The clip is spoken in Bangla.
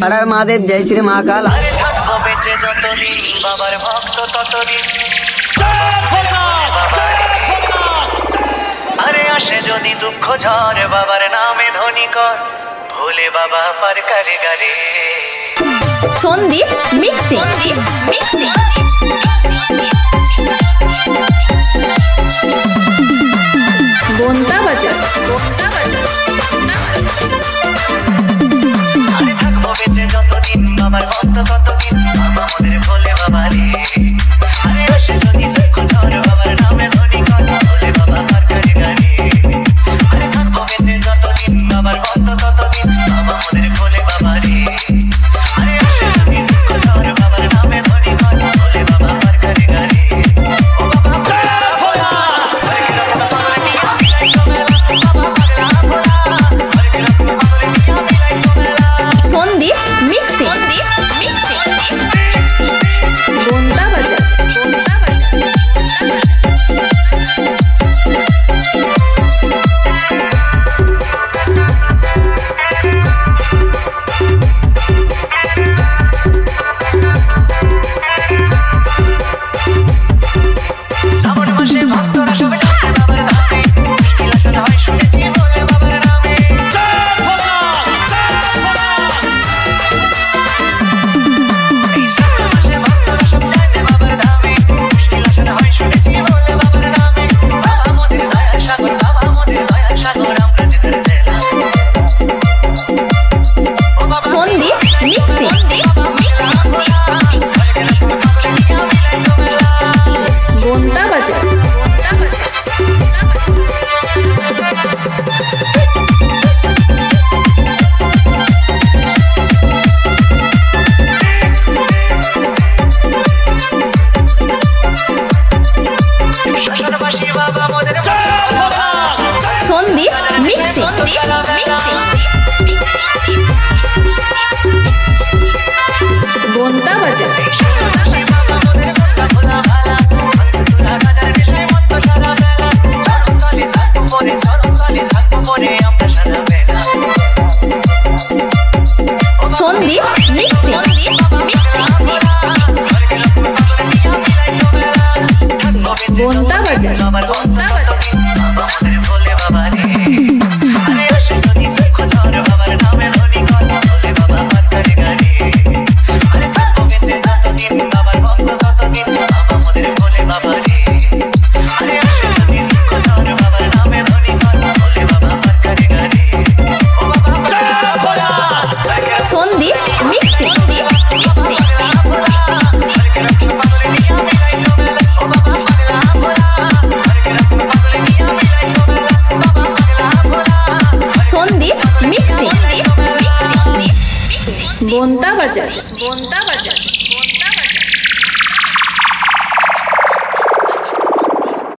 পাড়ার মহাদেব জয় শ্রী মহাকাল। আরে থাকবো বেঁচে যতদিন বাবার ভক্ত ততদিন। আরে আসে যদি দুঃখ ঝড় বাবার নামে ধ্বনি কর, ভোলে বাবা পার করে গারে। সন্দীপ মিক্সিং গোন্তা বাজার। আরে থাকবো বেঁচে যতদিন বাবার ভক্ত ততদিন, বাবা মোদের ভোলে বাবা রে। আরে আসে যদি দুঃখ ঝড় বাবার নামে ধ্বনি কর, ভোলে বাবা পার করে গারে। আরে থাকবো বেঁচে যতদিন বাবার ভক্ত ততদিন, বাবা মোদের ভোলে বাবা রে। আরে আসে যদি দুঃখ ঝড় বাবার নামে ধ্বনি কর, ভোলে বাবা পার করে গারে। ও বাবা পাগলা ভোলা, হরে কৃষ্ণ পাগল নিয়া মিলাই সোমেলা। বাবা পাগলা ভোলা, হরে কৃষ্ণ পাগল নিয়া মিলাই সোমেলা। সন্দীপ মিক্সিং গোন্তা বাজার। শ্রাবণ মাসে ভক্তরা সবাই যাচ্ছে বাবার ধামে, মুশকিল আসান হয় শুনেছি বলে বাবার নামে। এই শ্রাবণ মাসে ভক্তরা সবাই যাচ্ছে বাবার ধামে, মুশকিল আসান হয় শুনেছি বলে বাবার নামে। বাবা মোদের দয়ার সাগর, বাবা মোদের দয়ার সাগর, আমরা যেতে চেলা। ও বাবা সন্দীপ মিক্সিং গোন্তা বাজার। শ্মশানবাসী বাবা মোদের সন্দীপ মিক্সিং গোন্তা বাজার। সন্দীপ মিক্সিং গোন্তা বাজার। সন্দীপ মিক্সিং সন্দীপ মিক্সিং গোন্তা বাজার।